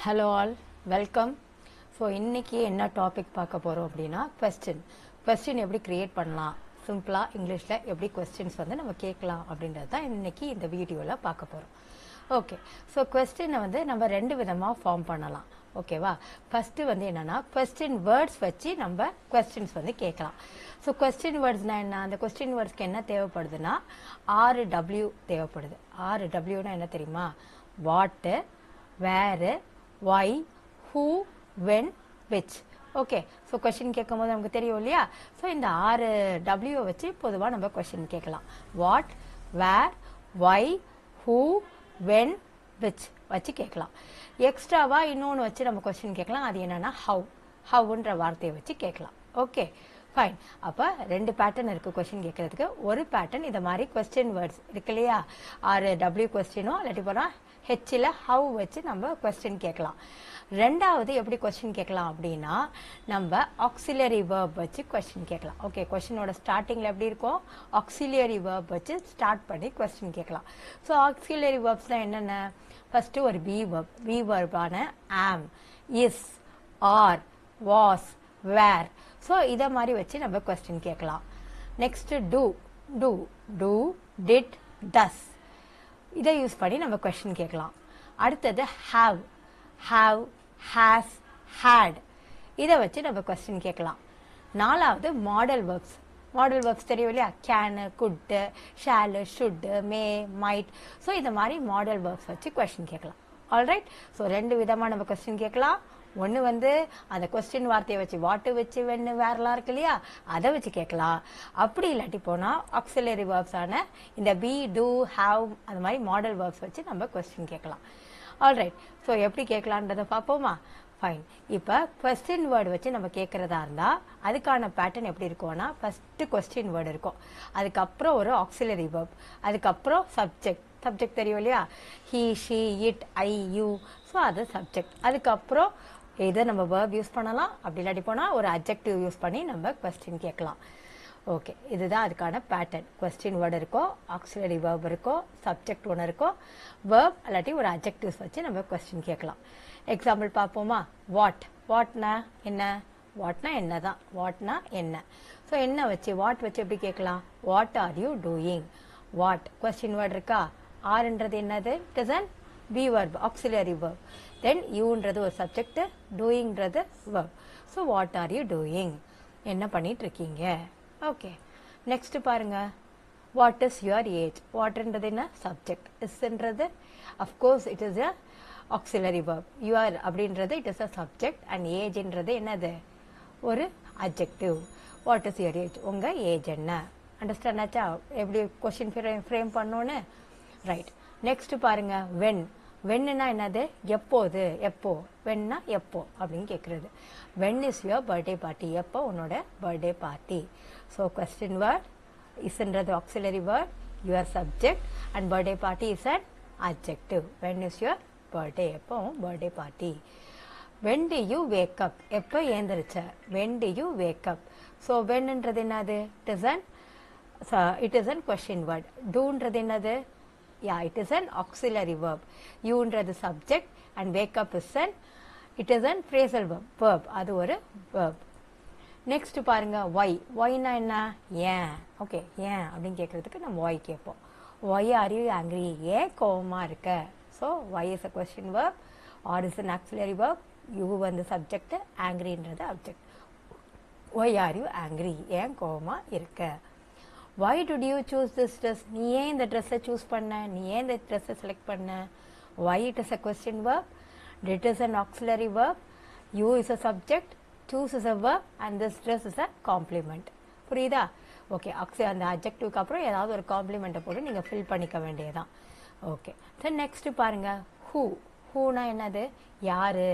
Hello all, welcome. So இன்னைக்கு என்ன topic பார்க்க போறோம் அப்படின்னா question எப்படி கிரியேட் பண்ணலாம், சிம்பிளா இங்கிலீஷ்ல எப்படி questions வந்து நம்ம கேட்கலாம் அப்படின்றது தான் இன்னைக்கு இந்த வீடியோல பார்க்க போறோம். ஓகே, ஸோ கொஸ்டினை வந்து நம்ம ரெண்டு விதமா ஃபார்ம் பண்ணலாம். ஓகேவா? ஃபர்ஸ்ட் வந்து என்னன்னா கொஸ்டின் வேர்ட்ஸ் வச்சு நம்ம கொஸ்டின்ஸ் வந்து கேட்கலாம். ஸோ கொஸ்டின் வேர்ட்ஸ்னா என்ன? அந்த கொஸ்டின் வேர்ட்ஸ்க்கு என்ன தேவைப்படுதுன்னா 6W தேவைப்படுது. 6Wனா என்ன தெரியுமா? வாட்டு, வேறு, why, who, when, which. Okay, so question கேட்கும் போது நமக்கு தெரியும் இல்லையா? ஸோ இந்த 6W வச்சு பொதுவாக நம்ம கொஸ்டின் கேட்கலாம். What, where, why, who, when, which வச்சு கேட்கலாம். எக்ஸ்ட்ராவா இன்னொன்று வச்சு நம்ம கொஸ்டின் கேட்கலாம். அது என்னன்னா ஹவுன்ற வார்த்தையை வச்சு கேட்கலாம். Okay, fine. அப்போ ரெண்டு பேட்டர்ன் இருக்குது கொஸ்டின் கேட்கறதுக்கு. ஒரு பேட்டர்ன் இந்த மாதிரி கொஸ்டின் வேர்ட்ஸ் இருக்கு இல்லையா? 6W கொஸ்டினோ இல்லாட்டி போனால் ஹெச்சில் ஹவு வச்சு நம்ம கொஸ்டின் கேட்கலாம். ரெண்டாவது எப்படி கொஸ்டின் கேட்கலாம் அப்படின்னா நம்ம ஆக்சிலரி வேர்ப் வச்சு கொஸ்டின் கேட்கலாம். ஓகே, கொஸ்டினோட ஸ்டார்டிங்கில் எப்படி இருக்கும்? ஆக்சிலரி வேர்ப் வச்சு ஸ்டார்ட் பண்ணி கொஸ்டின் கேட்கலாம். ஸோ ஆக்சிலரி வேர்ப்ஸ்னால் என்னென்ன? ஃபஸ்ட்டு ஒரு வி வேர்பான am, is, are, was, were. So இதை மாதிரி வச்சு நம்ம கொஸ்டின் கேட்கலாம். Next do, did, does. இதை யூஸ் பண்ணி நம்ம கொஸ்டின் கேட்கலாம். அடுத்தது ஹாவ், ஹேஸ், ஹேட். இதை வச்சு நம்ம கொஸ்டின் கேட்கலாம். நாலாவது மாடல் வேர்ப்ஸ் தெரியும் இல்லையா? Can, could, shall, should, may, might. So இந்த மாதிரி மாடல் வேர்ப்ஸ் வச்சு கொஸ்டின் கேட்கலாம். ஆல்ரைட். ஸோ ரெண்டு விதமாக நம்ம கொஸ்டின் கேட்கலாம். ஒன்று வந்து அந்த கொஸ்டின் வார்த்தையை வச்சு வாட்டு வச்சு வென்னு வேறலாம் இருக்கு இல்லையா? அதை வச்சு கேட்கலாம். அப்படி இல்லாட்டி போனால் ஆக்சிலரி வேர்ப்ஸான இந்த பி, டூ, ஹாவ் அந்த மாதிரி மாடல் வேர்ப்ஸ் வச்சு நம்ம கொஸ்டின் கேட்கலாம். ஆல்ரைட். ஸோ எப்படி கேட்கலான்றதை பார்ப்போமா? ஃபைன். இப்போ கொஸ்டின் வேர்டு வச்சு நம்ம கேட்குறதா இருந்தால் அதுக்கான பேட்டர்ன் எப்படி இருக்கும்னா ஃபஸ்ட்டு கொஸ்டின் வேர்டு இருக்கும், அதுக்கப்புறம் ஒரு ஆக்சிலரி வேர்ப், அதுக்கப்புறம் சப்ஜெக்ட் தெரியும் இல்லையா? He, she, it, I, you. So அது சப்ஜெக்ட். அதுக்கப்புறம் இதை நம்ம வேர்ப் யூஸ் பண்ணலாம். அப்படி இல்லாட்டி போனால் ஒரு அட்ஜெக்டிவ் யூஸ் பண்ணி நம்ம கொஸ்டின் கேட்கலாம். ஓகே, இதுதான் அதுக்கான பேட்டர்ன். கொஸ்டின் வேர்டு இருக்கும், ஆக்சிலரி வேர்ப் இருக்கும், சப்ஜெக்ட் ஒன்று இருக்கும், வேர்ப் இல்லாட்டி ஒரு அட்ஜெக்டிவ்ஸ் வச்சு நம்ம கொஸ்டின் கேட்கலாம். எக்ஸாம்பிள் பார்ப்போமா? வாட்னா என்ன? வாட்னா என்ன தான். வாட்னா என்ன. ஸோ என்ன வச்சு வாட் வச்சு எப்படி கேட்கலாம்? What are you doing? What question word இருக்கா? ஆர்ன்றது என்னது? It is an be verb, auxiliary verb. Then யூன்றது ஒரு சப்ஜெக்ட், டூயிங்கிறது verb. So what are you doing? என்ன பண்ணிட்டு இருக்கீங்க? ஓகே, நெக்ஸ்ட் பாருங்க. What is your age? வாட்ன்றது என்ன? சப்ஜெக்ட். இஸ்ன்றது of course it is a auxiliary verb. Your அப்படின்றது it is a subject and ஏஜ்ன்றது என்னது? ஒரு adjective. What is your age? உங்கள் ஏஜ் என்ன? அண்டர்ஸ்டாண்ட் ஆச்சா எப்படி கொஸ்டின் ஃப்ரேம் பண்ணோன்னு? ரைட். நெக்ஸ்ட் பாருங்க. வென்னுனா என்னது? எப்போது, எப்போ. வென்னா எப்போ அப்படின்னு கேட்குறது. When is your birthday party? எப்போ உன்னோட birthday party? So question word, இஸ்ன்றது auxiliary word, your subject and birthday party is an adjective. When is your birthday? எப்போ birthday party. When do you wake up? எப்போ ஏந்திரிச்ச? When do you wake up? So வென்ன்றது என்னது? It is an question word. டூன்றது என்னது? it is an auxiliary verb. யூன்றது subject and wake up is it is an phrasal verb. அது ஒரு verb. Next பாருங்க. whyனா என்ன? ஏன். ஓகே, ஏன் அப்படின்னு கேட்கறதுக்கு நம்ம why கேட்போம். why are you angry? ஏன் கோவமா இருக்க? So why is a question verb, or is an auxiliary verb, you வந்து subject, angryன்றது object. why are you angry? ஏன் கோவமா இருக்க? why did you choose this dress? நீ ஏன் இந்த ட்ரெஸ்ஸை சூஸ் பண்ண? நீ ஏன் இந்த ட்ரெஸ்ஸை செலக்ட் பண்ண? why it is a question verb, did is an auxiliary verb, you is a subject, choose is a verb and this dress is a complement. புரியுதா? ஓகே, அந்த அட்ஜெக்டிவ்க்கு அப்புறம் ஏதாவது ஒரு காம்ப்ளிமெண்ட்டை போட்டு நீங்கள் ஃபில் பண்ணிக்க வேண்டியதான். ஓகே, தென் நெக்ஸ்ட் பாருங்க. ஹூனா என்னது? யாரு.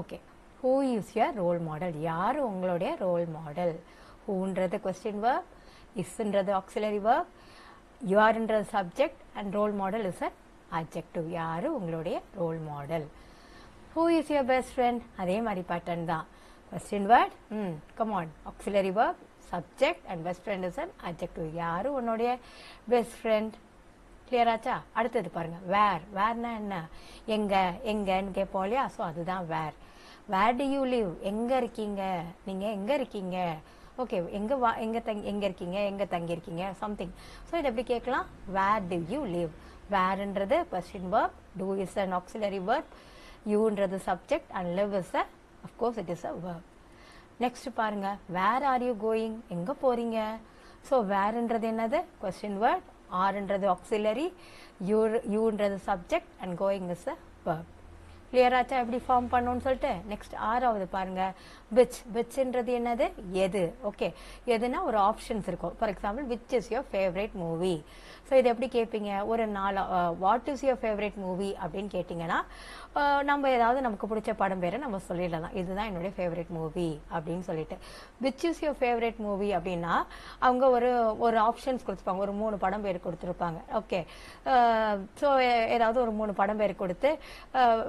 Okay, who is your role model? யார் உங்களுடைய ரோல் மாடல்? ஹூன்றது கொஸ்டின் verb, இஸ்ன்றது ஆக்சிலரி வேர்ப், யுவர்ன்றது subject and role model is a adjective. யாரு உங்களுடைய role model? Who is your best friend? அதே மாதிரி பேட்டர்ன் தான். Question word, come on, auxiliary verb, subject and best friend is an adjective. யாரு உன்னுடைய best friend? Clear ஆச்சா? அடுத்தது பாருங்க வேர்னா என்ன? எங்கன்னு கேட்போம் இல்லையா? ஸோ அதுதான் வேர் டு யூ லிவ்? எங்க இருக்கீங்க, நீங்க எங்க இருக்கீங்க? ஓகே, எங்க இருக்கீங்க, எங்க தங்கி இருக்கீங்க, சம்திங். ஸோ இதை எப்படி கேட்கலாம்? Where do you live? வேர்ன்றது question verb, do is an auxiliary verb, யூன்றது சப்ஜெக்ட் அண்ட் live is a, of course it is a verb. Next பாருங்க, வேர் ஆர் யூ கோயிங்? எங்க போறீங்க? ஸோ வேர்ன்றது என்னது? கொஸ்டின் வேர்ட், ஆர்ன்றது ஆக்சிலரி, யூன்றது subject and going is a verb. Clear ஆச்சா எப்படி ஃபார்ம் பண்ணணும்னு சொல்லிட்டு? நெக்ஸ்ட் ஆறாவது பாருங்க, விச்ன்றது என்னது? எது. ஓகே, எதுனா ஒரு ஆப்ஷன்ஸ் இருக்கும். For example, which is your favourite movie? So இது எப்படி கேட்பீங்க? ஒரு what is your favourite movie அப்படின்னு கேட்டிங்கன்னா, நம்ம ஏதாவது நமக்கு பிடிச்ச படம் பேரை நம்ம சொல்லிடலாம், இதுதான் என்னுடைய ஃபேவரட் மூவி அப்படின்னு சொல்லிட்டு. Which is your favourite movie அப்படின்னா அவங்க ஒரு ஆப்ஷன்ஸ் கொடுத்துருப்பாங்க, ஒரு 3 படம் பேர் கொடுத்துருப்பாங்க. ஓகே, ஸோ ஏதாவது ஒரு 3 படம் பேர் கொடுத்து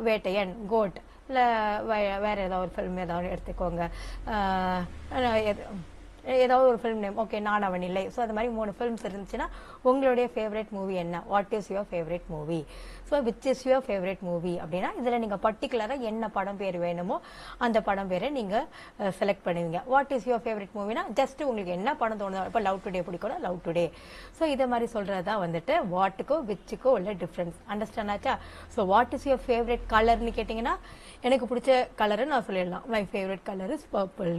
வேட்டையன், கோட், இல்லை வேற ஏதாவது ஒரு ஃபிலிம் ஏதாவது எடுத்துக்கோங்க, ஏதாவது ஒரு ஃபிலிம் நேம். ஓகே, நான் அவன் இல்லை. ஸோ அது மாதிரி 3 ஃபிலிம்ஸ் இருந்துச்சுன்னா உங்களுடைய ஃபேவரட் மூவி என்ன? What is your favourite movie? So which is your favourite movie அப்படின்னா இதில் நீங்கள் பர்டிகுலராக என்ன படம் பேர் வேணுமோ அந்த படம் பேரை நீங்கள் செலக்ட் பண்ணுவீங்க. வாட் இஸ் யுவர் ஃபேவரட் மூவினா ஜஸ்ட் உங்களுக்கு என்ன படம் தோணுதோ, இப்போ லவ் டுடே பிடிக்கணும், லவ் டுடே. ஸோ இதை மாதிரி சொல்கிறது தான் வந்துட்டு வாட்டுக்கோ விச்சுக்கோ உள்ள டிஃப்ரென்ஸ். அண்டர்ஸ்டாண்ட் ஆச்சா? So what is your favourite கலர்னு கேட்டிங்கன்னா எனக்கு பிடிச்ச கலரு நான் சொல்லிடலாம், my favourite colour is purple.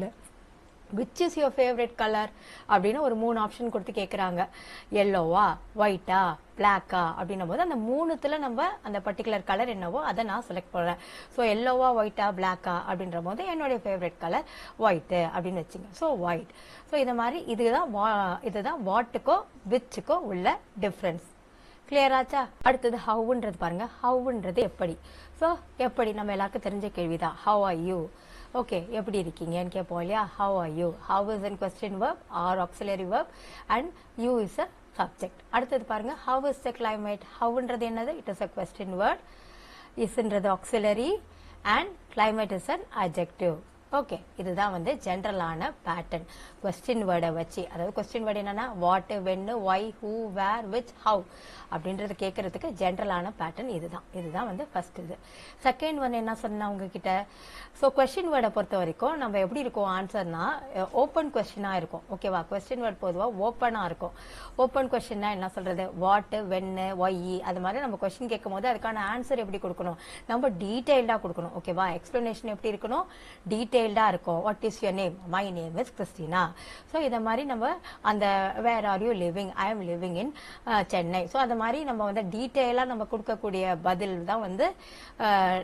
Which is your favourite colour அப்படின்னு ஒரு 3 ஆப்ஷன் கொடுத்து கேட்குறாங்க. எல்லோவா, ஒயிட்டா, பிளாக்கா அப்படின்னும் போது அந்த 3த்துல நம்ம அந்த பர்டிகுலர் கலர் என்னவோ அதை நான் செலக்ட் பண்ணுறேன். ஸோ எல்லோவா, ஒயிட்டா, பிளாக்கா அப்படின்ற போது என்னுடைய ஃபேவரட் கலர் ஒயிட்டு அப்படின்னு வச்சுங்க. So white. ஸோ இதை மாதிரி இதுதான் வாட்டுக்கோ விச்சுக்கோ உள்ள டிஃப்ரென்ஸ். கிளியர் ஆச்சா? அடுத்தது ஹவுன்றது பாருங்க. ஹவுன்றது எப்படி. ஸோ எப்படி நம்ம எல்லாருக்கும் தெரிஞ்ச கேள்விதான், ஹவ் ஆர் யூ? ஓகே, எப்படி இருக்கீங்கன்னு கேட்போம் இல்லையா? How are you? How is an question verb are auxiliary verb and you is a subject. அடுத்தது பாருங்க, ஹவ் இஸ் த கிளைமேட்? ஹவ்ன்றது என்னது? It is a question word, இஸ்ன்றது auxiliary and climate is an adjective. Okay, இதுதான் வந்து ஜென்ரலான pattern question வேர்டை வச்சு. அதாவது கொஸ்டின் வேர்டு என்னன்னா what, when, why, who, where, which, how அப்படின்றது கேட்கறதுக்கு ஜென்ரலான பேட்டர்ன் இதுதான் வந்து ஃபர்ஸ்ட் இது. செகண்ட் ஒன் என்ன சொன்னா உங்ககிட்ட, ஸோ கொஸ்டின் வேர்டை பொறுத்த வரைக்கும் நம்ம எப்படி இருக்கும் ஆன்சர்னா ஓப்பன் கொஸ்டினா இருக்கும். ஓகேவா? கொஸ்டின் வேர்ட் பொதுவாக ஓப்பனா இருக்கும். ஓப்பன் கொஸ்டின்னா என்ன சொல்றது? வாட், வென், ஒய் அது மாதிரி நம்ம கொஸ்டின் கேட்கும் போது அதுக்கான ஆன்சர் எப்படி கொடுக்கணும்? நம்ம டீடைல்டா கொடுக்கணும். ஓகேவா? எக்ஸ்பிளனேஷன் எப்படி இருக்கணும்? டீடைல்டா இருக்கும். What is your name? My name is Christina. So இதை மாதிரி நம்ம அந்த where are you living? I am living in Chennai. So அந்த மாதிரி நம்ம வந்து டீடைலா நம்ம கொடுக்கக்கூடிய பதில் தான் வந்து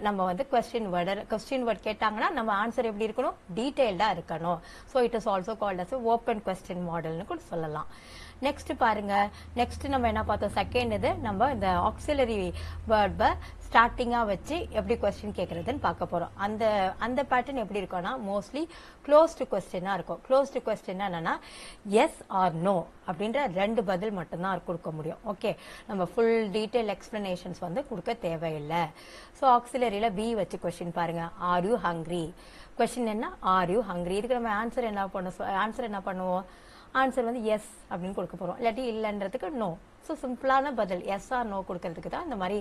நம்ம வந்து கொஸ்டின் வேர்ட் கேட்டாங்கன்னா நம்ம ஆன்சர் எப்படி இருக்கணும்? டீடைல்டா இருக்கணும். So it is also called as open question மாடல்னு கூட சொல்லலாம். நெக்ஸ்ட் பாருங்க, நெக்ஸ்ட் நம்ம என்ன பார்த்தோம்? செகண்ட் இது நம்ம இந்த ஆக்சிலரி வேர்பை ஸ்டார்டிங்கா வச்சு எப்படி கொஸ்டின் கேட்கறதுன்னு பார்க்க போறோம். அந்த பேட்டர்ன் எப்படி இருக்கும்னா மோஸ்ட்லி க்ளோஸ்டு கொஸ்டினா இருக்கும். க்ளோஸ்டு கொஸ்டின் என்னன்னா எஸ் ஆர் நோ அப்படின்ற 2 பதில் மட்டும்தான் கொடுக்க முடியும். ஓகே, நம்ம ஃபுல் டீடைல் எக்ஸ்பிளனேஷன்ஸ் வந்து கொடுக்க தேவையில்லை. ஸோ ஆக்சிலரியில பி வச்சு கொஸ்டின் பாருங்க, ஆர் யூ ஹங்க்ரி? கொஸ்டின் என்ன? Are you hungry? இதுக்கு நம்ம ஆன்சர் என்ன பண்ணுவோம்? ஆன்சர் வந்து எஸ் அப்படின்னு கொடுக்க போறோம், இல்லாட்டி இல்லைன்றதுக்கு நோ. ஸோ சிம்பிளான பதில் எஸ் ஆர் நோ கொடுக்கறதுக்கு தான் இந்த மாதிரி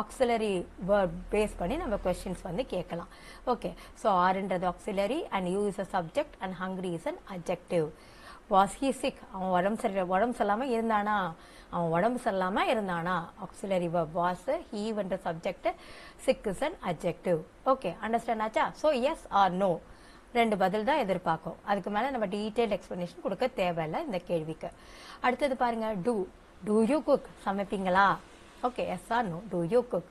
ஆக்சிலரி வேர்ட் பேஸ் பண்ணி நம்ம கொஸ்டின்ஸ் வந்து கேட்கலாம். ஓகே, ஸோ ஆர்ன்றது auxiliary and you is a subject and hungry is an adjective. Was he sick? அவன் உடம்பு சரியில்லாமல் இருந்தானா? ஆக்சிலரி வேர்ப் வாஸ், ஹீ என்ற subject, sick is an adjective. Okay, understand ஆச்சா? ஸோ எஸ் ஆர் நோ 2 பதில் தான் எதிர்பார்க்கும். அதுக்கு மேல நம்ம டீடைல் எக்ஸ்பிளனேஷன் கொடுக்க தேவையில்லை இந்த கேள்விக்கு. அடுத்தது பாருங்க, டூ யூ குக்? சமைப்பீங்களா? Okay, yes or no, do you cook?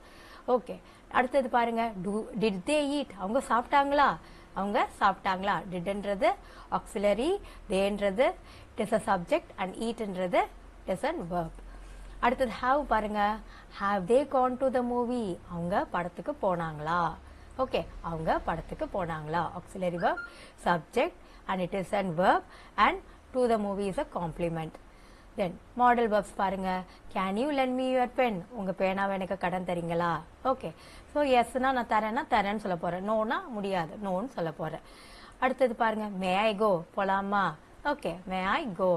Okay, அடுத்தது பாருங்க, டிட் தே ஈட்? அவங்க சாப்பிட்டாங்களா? டிட்ன்றது ஆக்சிலரி, தேன்றது it is a subject and ஈட்ன்றது இட் இஸ் அன் verb. அடுத்தது ஹாவ் பாருங்க, have they gone to the movie? அவங்க படத்துக்கு போனாங்களா? ஓகே, அவங்க படத்துக்கு போனாங்களா? Auxiliary verb, subject and it is an verb and to the movie is a complement. Then model verbs பாருங்க, can you lend me your pen? உங்க பேனாவை எனக்கு கடன் தரீங்களா? ஓகே, ஸோ எஸ்னா நான் தரேன்னு சொல்ல போறேன், நோனா முடியாது, நோன்னு சொல்ல போறேன். அடுத்தது பாருங்க, மே ஐ கோ? போலாமா? ஓகே, மே ஐ கோ.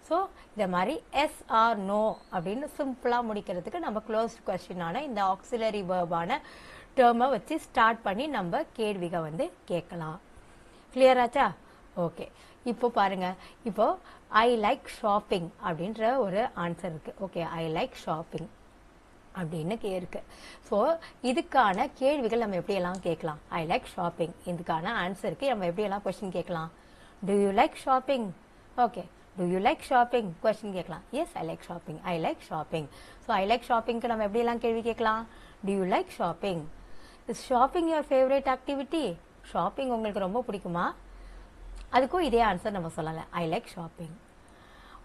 ஸோ இந்த மாதிரி எஸ் ஆர் நோ அப்படின்னு சிம்பிளாக முடிக்கிறதுக்கு நம்ம க்ளோஸ்ட் கொஸ்டினான இந்த ஆக்சிலரி வேர்பான டேர்மை வச்சு ஸ்டார்ட் பண்ணி நம்ம கேள்விகள் வந்து கேட்கலாம். கிளியராச்சா? ஓகே, இப்போ பாருங்க, இப்போ ஐ லைக் ஷாப்பிங் அப்படின்ற ஒரு ஆன்சர் இருக்கு. ஓகே, ஐ லைக் ஷாப்பிங் அப்படின்னு இருக்கு. ஸோ இதுக்கான கேள்விகள் நம்ம எப்படியெல்லாம் கேட்கலாம்? ஐ லைக் ஷாப்பிங், இதுக்கான ஆன்சருக்கு நம்ம எப்படியெல்லாம் கொஸ்டின் கேட்கலாம்? Do you like shopping? Okay, do you like shopping question கேட்கலாம். Yes, I like shopping, I like shopping. So I like ஷாப்பிங்க்கு நம்ம எப்படியெல்லாம் கேள்வி கேட்கலாம்? Do you like shopping? Is shopping your favourite activity? Shopping உங்களுக்கு ரொம்ப பிடிக்குமா? அதுக்கும் இதே ஆன்சர் நம்ம சொல்லலாம், I like shopping.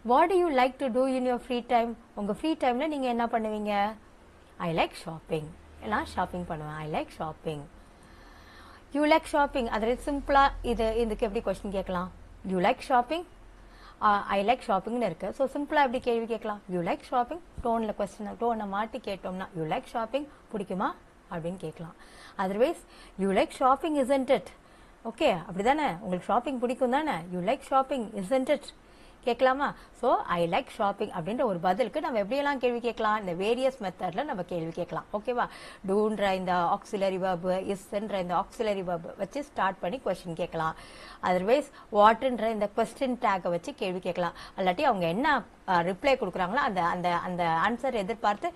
What do you like to do in your free time? உங்கள் ஃப்ரீ டைமில் நீங்கள் என்ன பண்ணுவீங்க? ஐ லைக் ஷாப்பிங், நான் ஷாப்பிங் பண்ணுவேன், I like shopping. You like shopping, அதில் சிம்பிளாக இதுக்கு எப்படி கொஸ்டின் கேட்கலாம்? You like shopping, I like ஷாப்பிங்னு இருக்கு. ஸோ சிம்பிளாக எப்படி கேள்வி கேட்கலாம்? யூ லைக் ஷாப்பிங், டோனில் கொஸ்டின் டோனை மாட்டி கேட்டோம்னா யூ லைக் ஷாப்பிங் பிடிக்குமா அப்படின்னு கேட்கலாம். Otherwise you like shopping isn't it? Okay, அப்படி தானே, உங்களுக்கு ஷாப்பிங் பிடிக்கும் தானே? You like shopping isn't it கேட்கலாமா? ஸோ ஐ லைக் ஷாப்பிங் அப்படின்ற ஒரு பதிலுக்கு நம்ம எப்படியெல்லாம் கேள்வி கேட்கலாம்? இந்த வேரியஸ் மெத்தடில் நம்ம கேள்வி கேட்கலாம். ஓகேவா? டூன்ற இந்த ஆக்சிலரி வேர்பு, இஸ்ன்ற இந்த ஆக்சிலரி வேர்பு வச்சு ஸ்டார்ட் பண்ணி கொஸ்டின் கேட்கலாம். அதர்வைஸ் வாட்ன்ற இந்த கொஸ்டின் டேக்கை வச்சு கேள்வி கேட்கலாம். அல்லாட்டி அவங்க என்ன ரிப்ளை கொடுக்குறாங்களோ அந்த அந்த அந்த ஆன்சர் எதிர்பார்த்து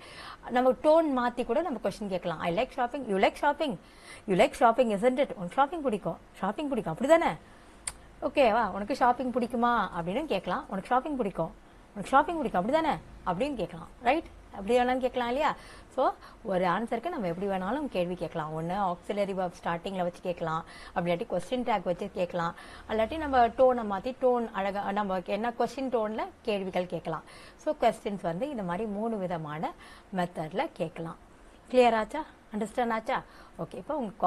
நம்ம டோன் மாற்றி கூட நம்ம கொஸ்டின் கேட்கலாம். ஐ like shopping, you like shopping, you like shopping isn't it? உனக்கு ஷாப்பிங் பிடிக்கும், ஷாப்பிங் பிடிக்கும் அப்படி தானே? ஓகேவா? உனக்கு ஷாப்பிங் பிடிக்குமா அப்படின்னு கேட்கலாம். உனக்கு ஷாப்பிங் பிடிக்கும், உனக்கு ஷாப்பிங் பிடிக்கும் அப்படி தானே அப்படின்னு கேட்கலாம். ரைட்? அப்படி வேணாலும் கேட்கலாம் இல்லையா? ஸோ ஒரு ஆன்சருக்கு நம்ம எப்படி வேணாலும் கேள்வி கேட்கலாம். ஒன்று ஆக்சிலரி வேர்ப் ஸ்டார்டிங்கில் வச்சு கேட்கலாம், அப்படி கொஸ்டின் டேக் வச்சு கேட்கலாம், அல்லாட்டி நம்ம டோனை மாற்றி டோன் அழகாக நம்ம என்ன கொஸ்டின் டோனில் கேள்விகள் கேட்கலாம். ஸோ கொஸ்டின்ஸ் வந்து இந்த மாதிரி 3 விதமான மெத்தடில் கேட்கலாம். கிளியர் ஆச்சா? அண்டர்ஸ்டாண்ட் ஆச்சா? ஓகே, இப்போ உங்கள்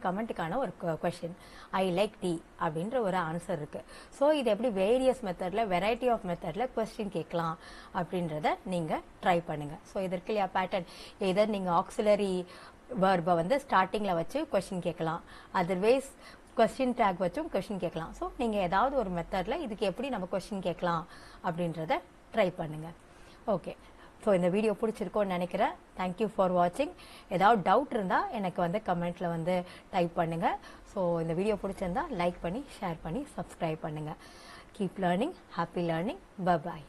கமெண்ட்டுக்கான ஒரு கொஷின், ஐ லைக் டீ அப்படின்ற ஒரு ஆன்சர் இருக்குது. ஸோ இது எப்படி வேரியஸ் மெத்தடில், வெரைட்டி ஆஃப் மெத்தடில் கொஸ்டின் கேட்கலாம் அப்படின்றத நீங்கள் ட்ரை பண்ணுங்கள். ஸோ இதற்கு இல்லையா பேட்டர்ன், எதர் நீங்கள் ஆக்சிலரி வேர்பை வந்து ஸ்டார்டிங்கில் வச்சு கொஸ்டின் கேட்கலாம், அதர்வைஸ் கொஸ்டின் டேக் வச்சும் கொஸ்டின் கேட்கலாம். ஸோ நீங்கள் ஏதாவது ஒரு மெத்தடில் இதுக்கு எப்படி நம்ம கொஸ்டின் கேட்கலாம் அப்படின்றத ட்ரை பண்ணுங்கள். ஓகே, ஸோ இந்த வீடியோ பிடிச்சிருக்கோன்னு நினைக்கிறேன். தேங்க்யூ ஃபார் வாட்சிங். ஏதாவது டவுட் இருந்தால் எனக்கு வந்து கமெண்ட்டில் வந்து டைப் பண்ணுங்கள். ஸோ இந்த வீடியோ பிடிச்சிருந்தா லைக் பண்ணி, ஷேர் பண்ணி, சப்ஸ்கிரைப் பண்ணுங்கள். Keep learning, happy learning. Bye bye.